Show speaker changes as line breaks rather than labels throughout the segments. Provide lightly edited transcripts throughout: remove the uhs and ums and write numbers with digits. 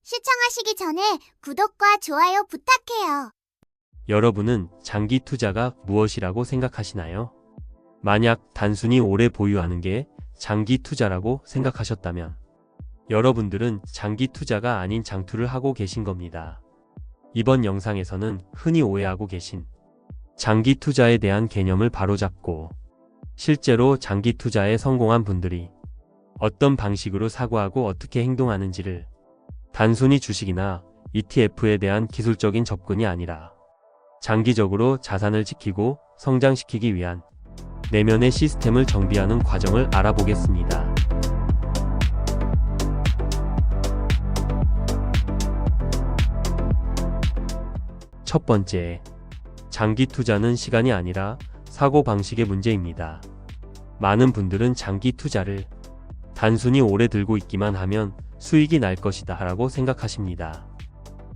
시청하시기 전에 구독과 좋아요 부탁해요.
여러분은 장기 투자가 무엇이라고 생각하시나요? 만약 단순히 오래 보유하는 게 장기 투자라고 생각하셨다면 여러분들은 장기 투자가 아닌 장투를 하고 계신 겁니다. 이번 영상에서는 흔히 오해하고 계신 장기 투자에 대한 개념을 바로잡고 실제로 장기 투자에 성공한 분들이 어떤 방식으로 사고하고 어떻게 행동하는지를 단순히 주식이나 ETF에 대한 기술적인 접근이 아니라 장기적으로 자산을 지키고 성장시키기 위한 내면의 시스템을 정비하는 과정을 알아보겠습니다. 첫 번째, 장기 투자는 시간이 아니라 사고방식의 문제입니다. 많은 분들은 장기 투자를 단순히 오래 들고 있기만 하면 수익이 날 것이다 라고 생각하십니다.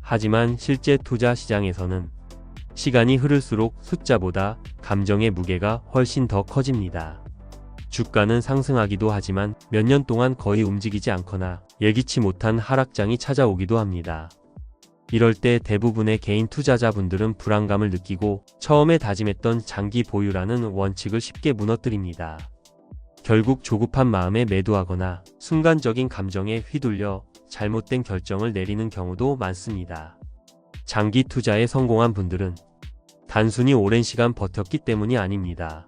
하지만 실제 투자 시장에서는 시간이 흐를수록 숫자보다 감정의 무게가 훨씬 더 커집니다. 주가는 상승하기도 하지만 몇 년 동안 거의 움직이지 않거나 예기치 못한 하락장이 찾아오기도 합니다. 이럴 때 대부분의 개인 투자자분들은 불안감을 느끼고 처음에 다짐했던 장기 보유라는 원칙을 쉽게 무너뜨립니다. 결국 조급한 마음에 매도하거나 순간적인 감정에 휘둘려 잘못된 결정을 내리는 경우도 많습니다. 장기 투자에 성공한 분들은 단순히 오랜 시간 버텼기 때문이 아닙니다.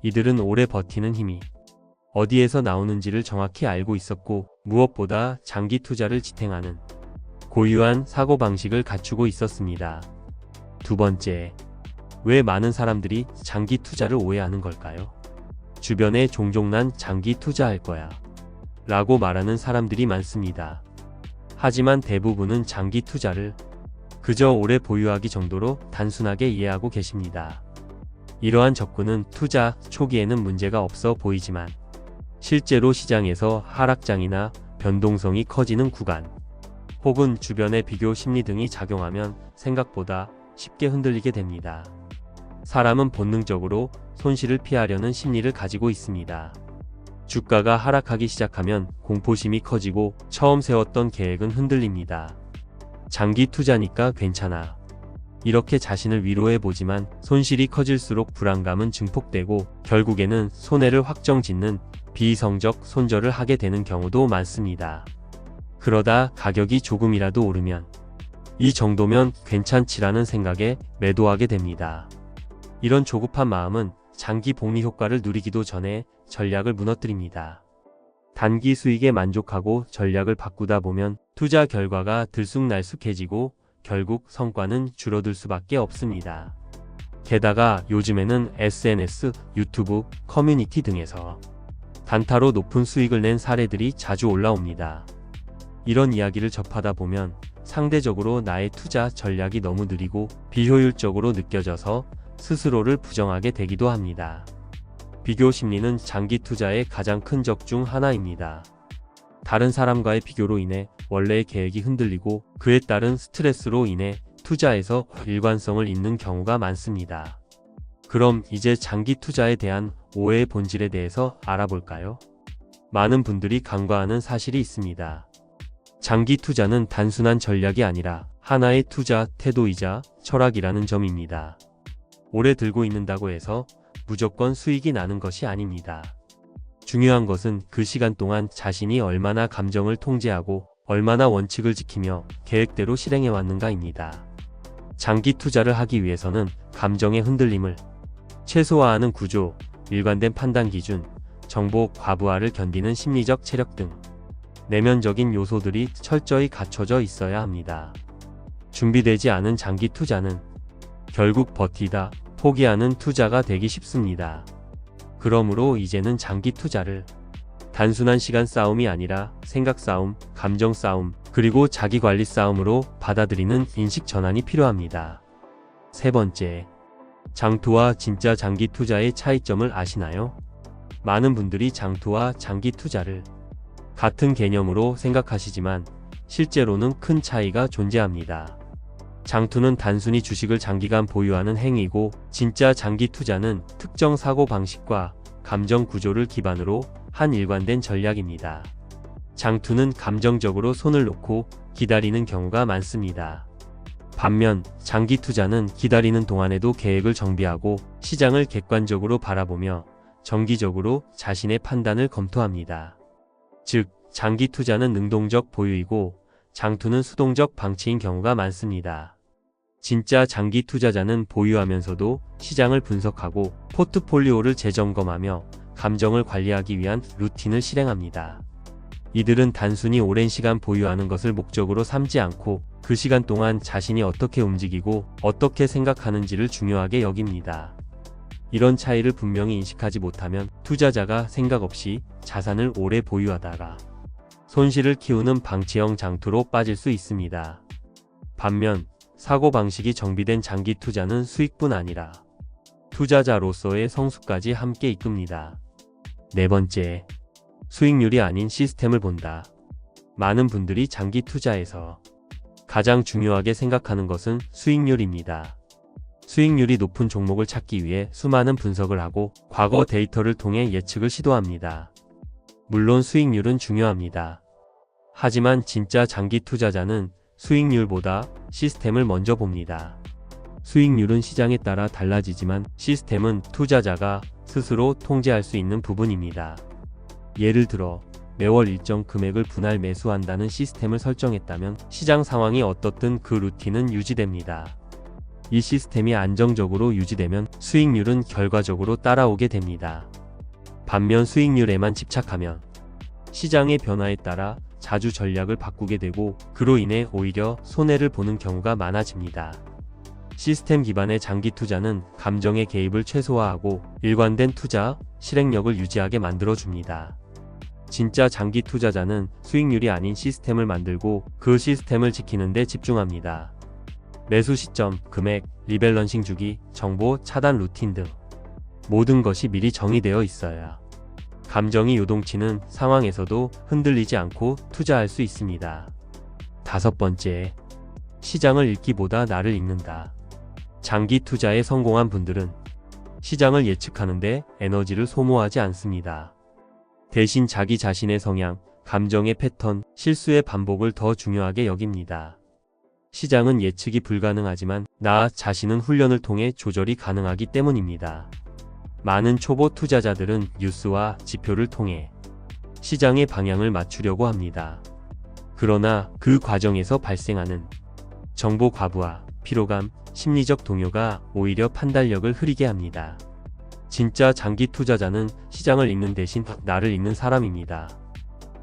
이들은 오래 버티는 힘이 어디에서 나오는지를 정확히 알고 있었고 무엇보다 장기 투자를 지탱하는 고유한 사고방식을 갖추고 있었습니다. 두 번째, 왜 많은 사람들이 장기 투자를 오해하는 걸까요? 주변에 종종 난 장기 투자할 거야 라고 말하는 사람들이 많습니다. 하지만 대부분은 장기 투자를 그저 오래 보유하기 정도로 단순하게 이해하고 계십니다. 이러한 접근은 투자 초기에는 문제가 없어 보이지만 실제로 시장에서 하락장이나 변동성이 커지는 구간 혹은 주변의 비교 심리 등이 작용하면 생각보다 쉽게 흔들리게 됩니다. 사람은 본능적으로 손실을 피하려는 심리를 가지고 있습니다. 주가가 하락하기 시작하면 공포심이 커지고 처음 세웠던 계획은 흔들립니다. 장기 투자니까 괜찮아. 이렇게 자신을 위로해보지만 손실이 커질수록 불안감은 증폭되고 결국에는 손해를 확정짓는 비이성적 손절을 하게 되는 경우도 많습니다. 그러다 가격이 조금이라도 오르면 이 정도면 괜찮지라는 생각에 매도하게 됩니다. 이런 조급한 마음은 장기 복리 효과를 누리기도 전에 전략을 무너뜨립니다. 단기 수익에 만족하고 전략을 바꾸다 보면 투자 결과가 들쑥날쑥해지고 결국 성과는 줄어들 수밖에 없습니다. 게다가 요즘에는 SNS, 유튜브, 커뮤니티 등에서 단타로 높은 수익을 낸 사례들이 자주 올라옵니다. 이런 이야기를 접하다 보면 상대적으로 나의 투자 전략이 너무 느리고 비효율적으로 느껴져서 스스로를 부정하게 되기도 합니다. 비교 심리는 장기 투자의 가장 큰 적 중 하나입니다. 다른 사람과의 비교로 인해 원래의 계획이 흔들리고 그에 따른 스트레스로 인해 투자에서 일관성을 잃는 경우가 많습니다. 그럼 이제 장기 투자에 대한 오해의 본질에 대해서 알아볼까요? 많은 분들이 간과하는 사실이 있습니다. 장기 투자는 단순한 전략이 아니라 하나의 투자 태도이자 철학이라는 점입니다. 오래 들고 있는다고 해서 무조건 수익이 나는 것이 아닙니다. 중요한 것은 그 시간 동안 자신이 얼마나 감정을 통제하고 얼마나 원칙을 지키며 계획대로 실행해 왔는가입니다. 장기 투자를 하기 위해서는 감정의 흔들림을 최소화하는 구조, 일관된 판단 기준, 정보 과부하를 견디는 심리적 체력 등 내면적인 요소들이 철저히 갖춰져 있어야 합니다. 준비되지 않은 장기 투자는 결국 버티다 포기하는 투자가 되기 쉽습니다. 그러므로 이제는 장기 투자를 단순한 시간 싸움이 아니라 생각 싸움, 감정 싸움, 그리고 자기 관리 싸움으로 받아들이는 인식 전환이 필요합니다. 세 번째, 장투와 진짜 장기 투자의 차이점을 아시나요? 많은 분들이 장투와 장기 투자를 같은 개념으로 생각하시지만 실제로는 큰 차이가 존재합니다. 장투는 단순히 주식을 장기간 보유하는 행위고 진짜 장기 투자는 특정 사고 방식과 감정 구조를 기반으로 한 일관된 전략입니다. 장투는 감정적으로 손을 놓고 기다리는 경우가 많습니다. 반면 장기 투자는 기다리는 동안에도 계획을 정비하고 시장을 객관적으로 바라보며 정기적으로 자신의 판단을 검토합니다. 즉, 장기 투자는 능동적 보유이고 장투는 수동적 방치인 경우가 많습니다. 진짜 장기 투자자는 보유하면서도 시장을 분석하고 포트폴리오를 재점검하며 감정을 관리하기 위한 루틴을 실행합니다. 이들은 단순히 오랜 시간 보유하는 것을 목적으로 삼지 않고 그 시간 동안 자신이 어떻게 움직이고 어떻게 생각하는지를 중요하게 여깁니다. 이런 차이를 분명히 인식하지 못하면 투자자가 생각 없이 자산을 오래 보유하다가 손실을 키우는 방치형 장투로 빠질 수 있습니다. 반면 사고방식이 정비된 장기 투자는 수익뿐 아니라 투자자로서의 성숙까지 함께 이끕니다. 네 번째, 수익률이 아닌 시스템을 본다. 많은 분들이 장기 투자에서 가장 중요하게 생각하는 것은 수익률입니다. 수익률이 높은 종목을 찾기 위해 수많은 분석을 하고 과거 데이터를 통해 예측을 시도합니다. 물론 수익률은 중요합니다. 하지만 진짜 장기 투자자는 수익률보다 시스템을 먼저 봅니다. 수익률은 시장에 따라 달라지지만 시스템은 투자자가 스스로 통제할 수 있는 부분입니다. 예를 들어 매월 일정 금액을 분할 매수한다는 시스템을 설정했다면 시장 상황이 어떻든 그 루틴은 유지됩니다. 이 시스템이 안정적으로 유지되면 수익률은 결과적으로 따라오게 됩니다. 반면 수익률에만 집착하면 시장의 변화에 따라 자주 전략을 바꾸게 되고 그로 인해 오히려 손해를 보는 경우가 많아집니다. 시스템 기반의 장기 투자는 감정의 개입을 최소화하고 일관된 투자, 실행력을 유지하게 만들어줍니다. 진짜 장기 투자자는 수익률이 아닌 시스템을 만들고 그 시스템을 지키는 데 집중합니다. 매수 시점, 금액, 리밸런싱 주기, 정보, 차단 루틴 등 모든 것이 미리 정의되어 있어야 감정이 요동치는 상황에서도 흔들리지 않고 투자할 수 있습니다. 다섯 번째, 시장을 읽기보다 나를 읽는다. 장기 투자에 성공한 분들은 시장을 예측하는데 에너지를 소모하지 않습니다. 대신 자기 자신의 성향, 감정의 패턴, 실수의 반복을 더 중요하게 여깁니다. 시장은 예측이 불가능하지만 나 자신은 훈련을 통해 조절이 가능하기 때문입니다. 많은 초보 투자자들은 뉴스와 지표를 통해 시장의 방향을 맞추려고 합니다. 그러나 그 과정에서 발생하는 정보 과부하, 피로감, 심리적 동요가 오히려 판단력을 흐리게 합니다. 진짜 장기 투자자는 시장을 읽는 대신 나를 읽는 사람입니다.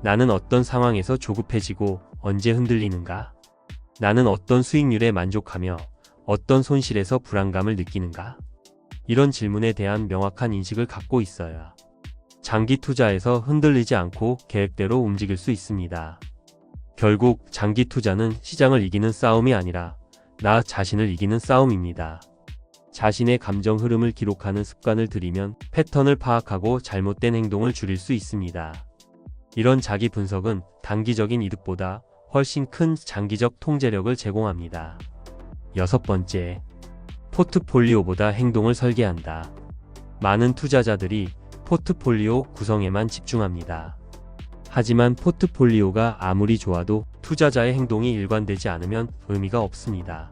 나는 어떤 상황에서 조급해지고 언제 흔들리는가? 나는 어떤 수익률에 만족하며 어떤 손실에서 불안감을 느끼는가? 이런 질문에 대한 명확한 인식을 갖고 있어야 장기 투자에서 흔들리지 않고 계획대로 움직일 수 있습니다. 결국 장기 투자는 시장을 이기는 싸움이 아니라 나 자신을 이기는 싸움입니다. 자신의 감정 흐름을 기록하는 습관을 들이면 패턴을 파악하고 잘못된 행동을 줄일 수 있습니다. 이런 자기 분석은 단기적인 이득보다 훨씬 큰 장기적 통제력을 제공합니다. 여섯 번째, 포트폴리오보다 행동을 설계한다. 많은 투자자들이 포트폴리오 구성에만 집중합니다. 하지만 포트폴리오가 아무리 좋아도 투자자의 행동이 일관되지 않으면 의미가 없습니다.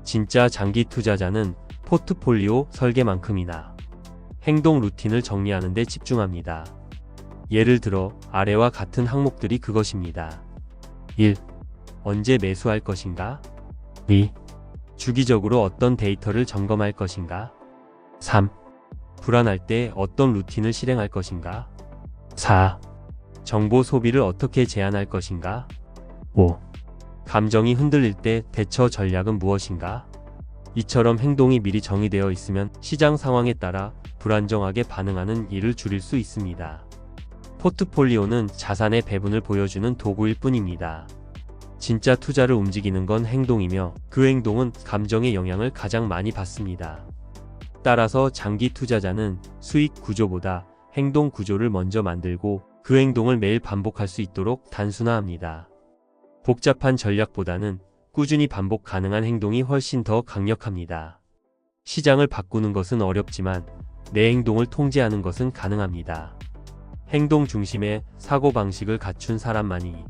진짜 장기 투자자는 포트폴리오 설계만큼이나 행동 루틴을 정리하는 데 집중합니다. 예를 들어 아래와 같은 항목들이 그것입니다. 1. 언제 매수할 것인가? 2. 주기적으로 어떤 데이터를 점검할 것인가? 3. 불안할 때 어떤 루틴을 실행할 것인가? 4. 정보 소비를 어떻게 제한할 것인가? 5. 감정이 흔들릴 때 대처 전략은 무엇인가? 이처럼 행동이 미리 정의되어 있으면 시장 상황에 따라 불안정하게 반응하는 일을 줄일 수 있습니다. 포트폴리오는 자산의 배분을 보여주는 도구일 뿐입니다. 진짜 투자를 움직이는 건 행동이며 그 행동은 감정의 영향을 가장 많이 받습니다. 따라서 장기 투자자는 수익 구조보다 행동 구조를 먼저 만들고 그 행동을 매일 반복할 수 있도록 단순화합니다. 복잡한 전략보다는 꾸준히 반복 가능한 행동이 훨씬 더 강력합니다. 시장을 바꾸는 것은 어렵지만 내 행동을 통제하는 것은 가능합니다. 행동 중심의 사고방식을 갖춘 사람만이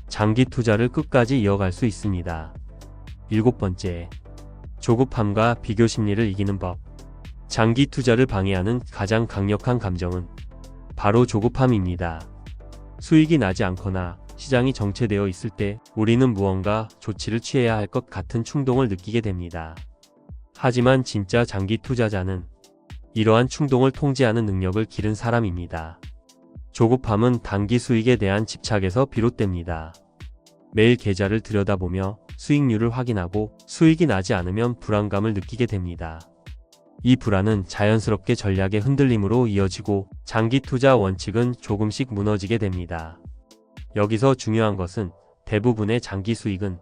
장기 투자를 끝까지 이어갈 수 있습니다. 7번째, 조급함과 비교 심리를 이기는 법. 장기 투자를 방해하는 가장 강력한 감정은 바로 조급함입니다. 수익이 나지 않거나 시장이 정체되어 있을 때 우리는 무언가 조치를 취해야 할 것 같은 충동을 느끼게 됩니다. 하지만 진짜 장기 투자자는 이러한 충동을 통제하는 능력을 기른 사람입니다. 조급함은 단기 수익에 대한 집착에서 비롯됩니다. 매일 계좌를 들여다보며 수익률을 확인하고 수익이 나지 않으면 불안감을 느끼게 됩니다. 이 불안은 자연스럽게 전략의 흔들림으로 이어지고 장기 투자 원칙은 조금씩 무너지게 됩니다. 여기서 중요한 것은 대부분의 장기 수익은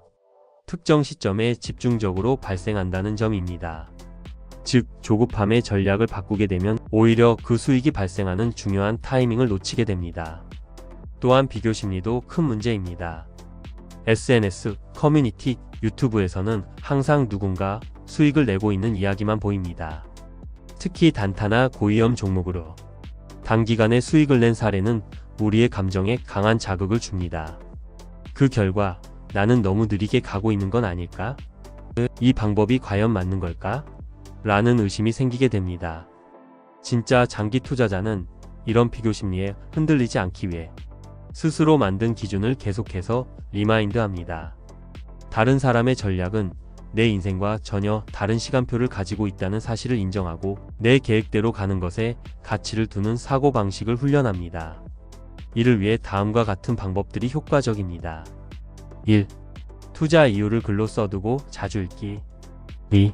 특정 시점에 집중적으로 발생한다는 점입니다. 즉, 조급함의 전략을 바꾸게 되면 오히려 그 수익이 발생하는 중요한 타이밍을 놓치게 됩니다. 또한 비교 심리도 큰 문제입니다. SNS, 커뮤니티, 유튜브에서는 항상 누군가 수익을 내고 있는 이야기만 보입니다. 특히 단타나 고위험 종목으로 단기간에 수익을 낸 사례는 우리의 감정에 강한 자극을 줍니다. 그 결과 나는 너무 느리게 가고 있는 건 아닐까? 이 방법이 과연 맞는 걸까? 라는 의심이 생기게 됩니다. 진짜 장기 투자자는 이런 비교 심리에 흔들리지 않기 위해 스스로 만든 기준을 계속해서 리마인드합니다. 다른 사람의 전략은 내 인생과 전혀 다른 시간표를 가지고 있다는 사실을 인정하고 내 계획대로 가는 것에 가치를 두는 사고방식을 훈련합니다. 이를 위해 다음과 같은 방법들이 효과적입니다. 1. 투자 이유를 글로 써두고 자주 읽기. 2.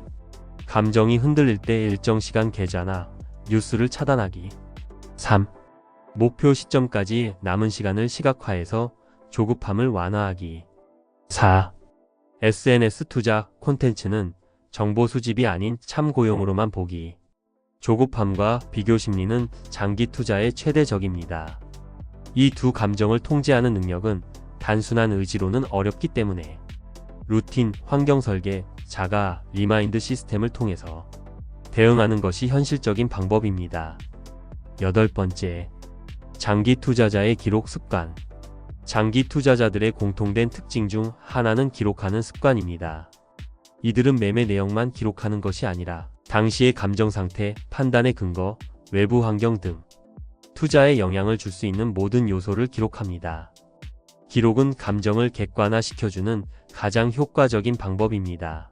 감정이 흔들릴 때 일정 시간 계좌나 뉴스를 차단하기. 3. 목표 시점까지 남은 시간을 시각화해서 조급함을 완화하기. 4. SNS 투자 콘텐츠는 정보 수집이 아닌 참고용으로만 보기. 조급함과 비교 심리는 장기 투자의 최대적입니다. 이 두 감정을 통제하는 능력은 단순한 의지로는 어렵기 때문에 루틴, 환경 설계, 자가, 리마인드 시스템을 통해서 대응하는 것이 현실적인 방법입니다. 8번째, 장기 투자자의 기록 습관. 장기 투자자들의 공통된 특징 중 하나는 기록하는 습관입니다. 이들은 매매 내용만 기록하는 것이 아니라 당시의 감정 상태, 판단의 근거, 외부 환경 등 투자에 영향을 줄 수 있는 모든 요소를 기록합니다. 기록은 감정을 객관화시켜주는 가장 효과적인 방법입니다.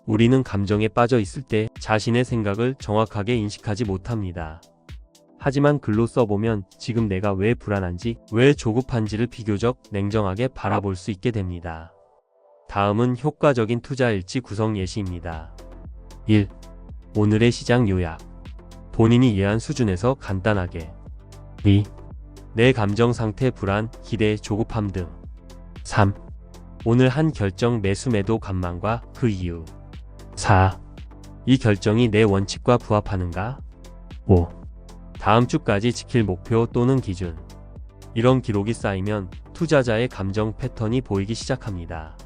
우리는 감정에 빠져 있을 때 자신의 생각을 정확하게 인식하지 못합니다. 하지만 글로 써보면 지금 내가 왜 불안한지, 왜 조급한지를 비교적 냉정하게 바라볼 수 있게 됩니다. 다음은 효과적인 투자 일지 구성 예시입니다. 1. 오늘의 시장 요약. 본인이 이해한 수준에서 간단하게. 2. 내 감정 상태 불안, 기대, 조급함 등. 3. 오늘 한 결정 매수 매도 관망과 그 이유. 4. 이 결정이 내 원칙과 부합하는가? 5. 다음 주까지 지킬 목표 또는 기준. 이런 기록이 쌓이면 투자자의 감정 패턴이 보이기 시작합니다.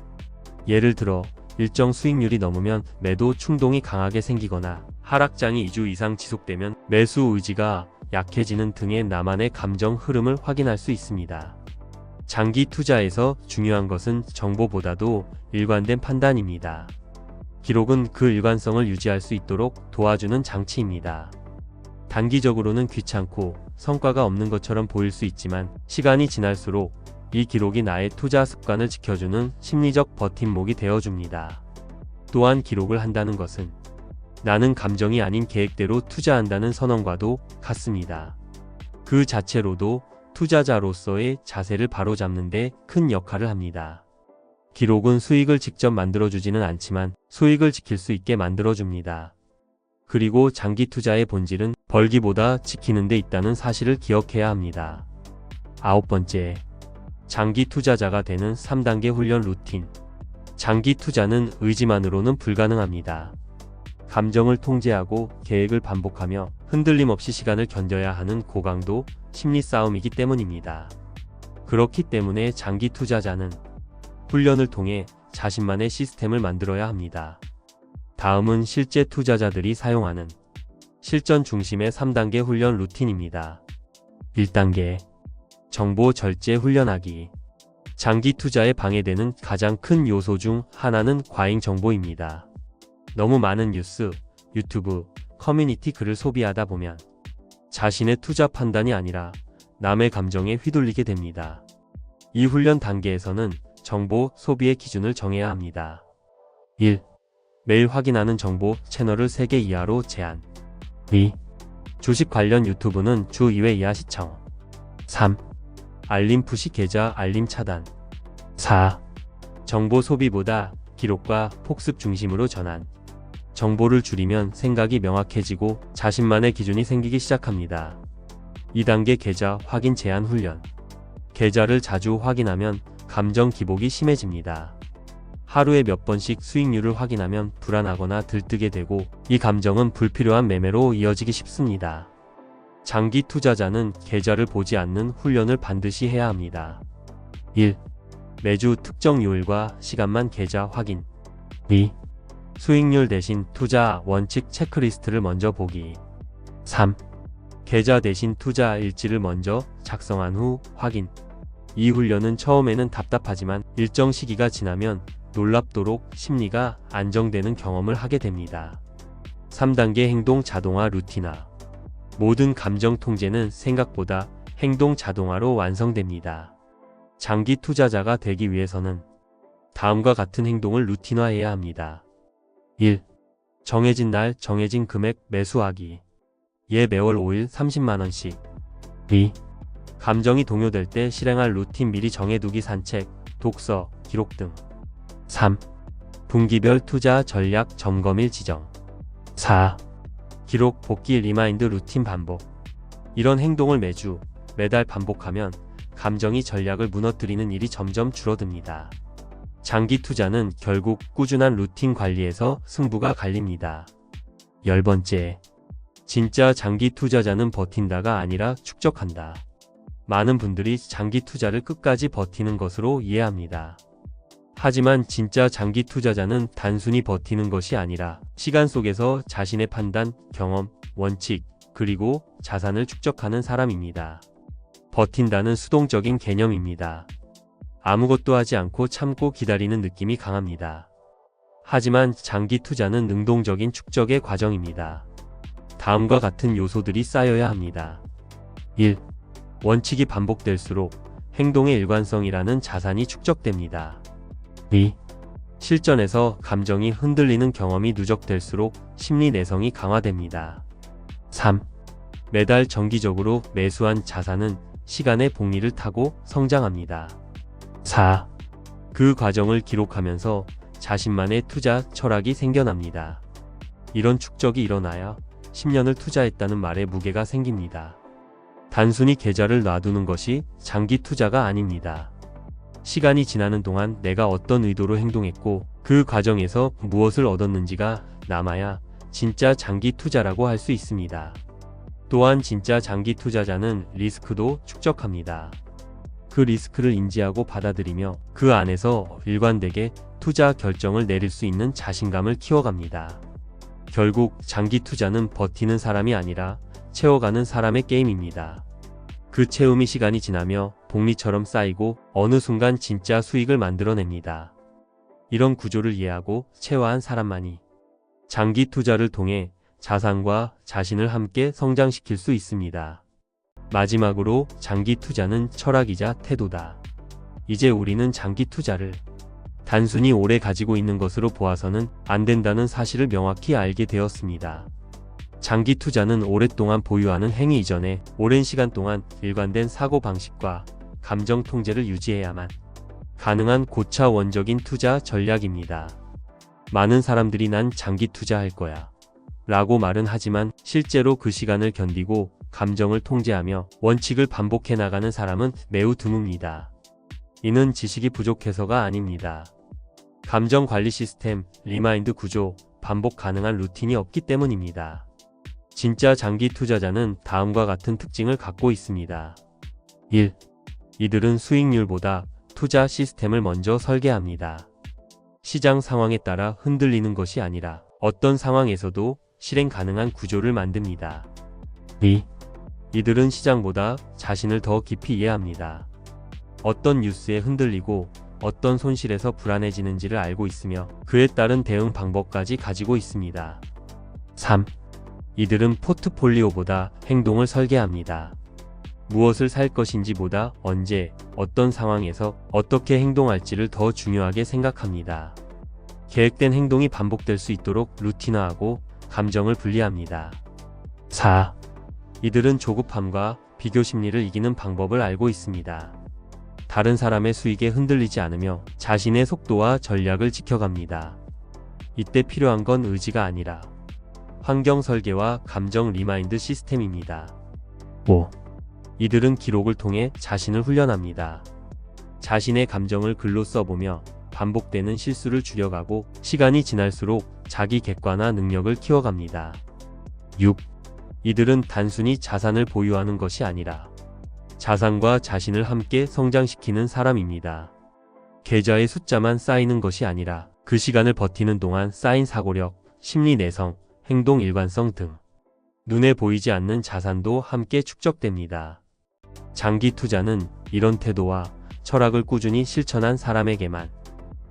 예를 들어 일정 수익률이 넘으면 매도 충동이 강하게 생기거나 하락장이 2주 이상 지속되면 매수 의지가 약해지는 등의 나만의 감정 흐름을 확인할 수 있습니다. 장기 투자에서 중요한 것은 정보보다도 일관된 판단입니다. 기록은 그 일관성을 유지할 수 있도록 도와주는 장치입니다. 단기적으로는 귀찮고 성과가 없는 것처럼 보일 수 있지만 시간이 지날수록 이 기록이 나의 투자 습관을 지켜주는 심리적 버팀목이 되어줍니다. 또한 기록을 한다는 것은 나는 감정이 아닌 계획대로 투자한다는 선언과도 같습니다. 그 자체로도 투자자로서의 자세를 바로잡는 데 큰 역할을 합니다. 기록은 수익을 직접 만들어주지는 않지만 수익을 지킬 수 있게 만들어줍니다. 그리고 장기 투자의 본질은 벌기보다 지키는 데 있다는 사실을 기억해야 합니다. 9번째, 장기 투자자가 되는 3단계 훈련 루틴. 장기 투자는 의지만으로는 불가능합니다. 감정을 통제하고 계획을 반복하며 흔들림 없이 시간을 견뎌야 하는 고강도 심리 싸움이기 때문입니다. 그렇기 때문에 장기 투자자는 훈련을 통해 자신만의 시스템을 만들어야 합니다. 다음은 실제 투자자들이 사용하는 실전 중심의 3단계 훈련 루틴입니다. 1단계, 정보 절제 훈련하기. 장기 투자에 방해되는 가장 큰 요소 중 하나는 과잉 정보입니다. 너무 많은 뉴스, 유튜브, 커뮤니티 글을 소비하다 보면 자신의 투자 판단이 아니라 남의 감정에 휘둘리게 됩니다. 이 훈련 단계에서는 정보 소비의 기준을 정해야 합니다. 1. 매일 확인하는 정보 채널을 3개 이하로 제한. 2. 주식 관련 유튜브는 주 2회 이하 시청. 3. 알림 푸시 계좌 알림 차단. 4. 정보 소비보다 기록과 복습 중심으로 전환. 정보를 줄이면 생각이 명확해지고 자신만의 기준이 생기기 시작합니다. 2단계 계좌 확인 제한 훈련. 계좌를 자주 확인하면 감정 기복이 심해집니다. 하루에 몇 번씩 수익률을 확인하면 불안하거나 들뜨게 되고 이 감정은 불필요한 매매로 이어지기 쉽습니다. 장기 투자자는 계좌를 보지 않는 훈련을 반드시 해야 합니다. 1. 매주 특정 요일과 시간만 계좌 확인. 2. 수익률 대신 투자 원칙 체크리스트를 먼저 보기. 3. 계좌 대신 투자 일지를 먼저 작성한 후 확인. 이 훈련은 처음에는 답답하지만 일정 시기가 지나면 놀랍도록 심리가 안정되는 경험을 하게 됩니다. 3단계 행동 자동화 루틴화. 모든 감정 통제는 생각보다 행동 자동화로 완성됩니다. 장기 투자자가 되기 위해서는 다음과 같은 행동을 루틴화해야 합니다. 1. 정해진 날 정해진 금액 매수하기. 매월 5일 30만원씩. 2. 감정이 동요될 때 실행할 루틴 미리 정해두기 산책, 독서, 기록 등. 3. 분기별 투자 전략 점검일 지정. 4. 기록 복귀 리마인드 루틴 반복. 이런 행동을 매주, 매달 반복하면 감정이 전략을 무너뜨리는 일이 점점 줄어듭니다. 장기 투자는 결국 꾸준한 루틴 관리에서 승부가 갈립니다. 10번째. 진짜 장기 투자자는 버틴다가 아니라 축적한다. 많은 분들이 장기 투자를 끝까지 버티는 것으로 이해합니다. 하지만 진짜 장기 투자자는 단순히 버티는 것이 아니라 시간 속에서 자신의 판단, 경험, 원칙, 그리고 자산을 축적하는 사람입니다. 버틴다는 수동적인 개념입니다. 아무것도 하지 않고 참고 기다리는 느낌이 강합니다. 하지만 장기 투자는 능동적인 축적의 과정입니다. 다음과 같은 요소들이 쌓여야 합니다. 1. 원칙이 반복될수록 행동의 일관성이라는 자산이 축적됩니다. 2. 실전에서 감정이 흔들리는 경험이 누적될수록 심리 내성이 강화됩니다. 3. 매달 정기적으로 매수한 자산은 시간의 복리를 타고 성장합니다. 4. 그 과정을 기록하면서 자신만의 투자 철학이 생겨납니다. 이런 축적이 일어나야 10년을 투자했다는 말에 무게가 생깁니다. 단순히 계좌를 놔두는 것이 장기 투자가 아닙니다. 시간이 지나는 동안 내가 어떤 의도로 행동했고 그 과정에서 무엇을 얻었는지가 남아야 진짜 장기 투자라고 할 수 있습니다. 또한 진짜 장기 투자자는 리스크도 축적합니다. 그 리스크를 인지하고 받아들이며 그 안에서 일관되게 투자 결정을 내릴 수 있는 자신감을 키워갑니다. 결국 장기 투자는 버티는 사람이 아니라 채워가는 사람의 게임입니다. 그 채움이 시간이 지나며 복리처럼 쌓이고 어느 순간 진짜 수익을 만들어냅니다. 이런 구조를 이해하고 체화한 사람만이 장기 투자를 통해 자산과 자신을 함께 성장시킬 수 있습니다. 마지막으로 장기 투자는 철학이자 태도다. 이제 우리는 장기 투자를 단순히 오래 가지고 있는 것으로 보아서는 안 된다는 사실을 명확히 알게 되었습니다. 장기 투자는 오랫동안 보유하는 행위 이전에 오랜 시간 동안 일관된 사고방식과 감정 통제를 유지해야만 가능한 고차원적인 투자 전략입니다. 많은 사람들이 난 장기 투자할 거야 라고 말은 하지만 실제로 그 시간을 견디고 감정을 통제하며 원칙을 반복해 나가는 사람은 매우 드뭅니다. 이는 지식이 부족해서가 아닙니다. 감정 관리 시스템, 리마인드 구조, 반복 가능한 루틴이 없기 때문입니다. 진짜 장기 투자자는 다음과 같은 특징을 갖고 있습니다. 1. 이들은 수익률보다 투자 시스템을 먼저 설계합니다. 시장 상황에 따라 흔들리는 것이 아니라 어떤 상황에서도 실행 가능한 구조를 만듭니다. 2. 이들은 시장보다 자신을 더 깊이 이해합니다. 어떤 뉴스에 흔들리고 어떤 손실에서 불안해지는지를 알고 있으며 그에 따른 대응 방법까지 가지고 있습니다. 3. 이들은 포트폴리오보다 행동을 설계합니다. 무엇을 살 것인지보다 언제, 어떤 상황에서 어떻게 행동할지를 더 중요하게 생각합니다. 계획된 행동이 반복될 수 있도록 루틴화하고 감정을 분리합니다. 4. 이들은 조급함과 비교 심리를 이기는 방법을 알고 있습니다. 다른 사람의 수익에 흔들리지 않으며 자신의 속도와 전략을 지켜갑니다. 이때 필요한 건 의지가 아니라 환경 설계와 감정 리마인드 시스템입니다. 5. 이들은 기록을 통해 자신을 훈련합니다. 자신의 감정을 글로 써보며 반복되는 실수를 줄여가고 시간이 지날수록 자기 객관화 능력을 키워갑니다. 6. 이들은 단순히 자산을 보유하는 것이 아니라 자산과 자신을 함께 성장시키는 사람입니다. 계좌의 숫자만 쌓이는 것이 아니라 그 시간을 버티는 동안 쌓인 사고력, 심리 내성, 행동 일관성 등 눈에 보이지 않는 자산도 함께 축적됩니다. 장기 투자는 이런 태도와 철학을 꾸준히 실천한 사람에게만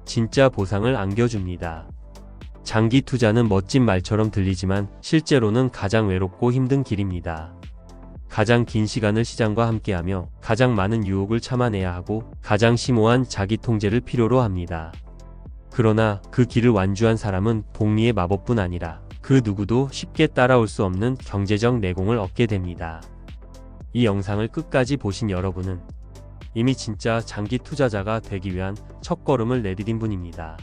진짜 보상을 안겨줍니다. 장기 투자는 멋진 말처럼 들리지만 실제로는 가장 외롭고 힘든 길입니다. 가장 긴 시간을 시장과 함께하며 가장 많은 유혹을 참아내야 하고 가장 심오한 자기 통제를 필요로 합니다. 그러나 그 길을 완주한 사람은 복리의 마법뿐 아니라 그 누구도 쉽게 따라올 수 없는 경제적 내공을 얻게 됩니다. 이 영상을 끝까지 보신 여러분은 이미 진짜 장기 투자자가 되기 위한 첫걸음을 내디딘 분입니다.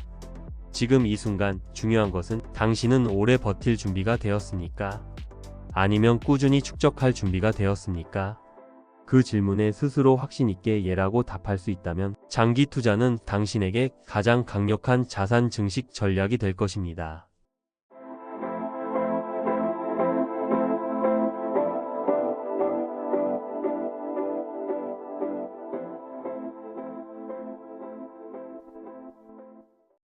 지금 이 순간 중요한 것은 당신은 오래 버틸 준비가 되었습니까? 아니면 꾸준히 축적할 준비가 되었습니까? 그 질문에 스스로 확신 있게 예라고 답할 수 있다면 장기 투자는 당신에게 가장 강력한 자산 증식 전략이 될 것입니다.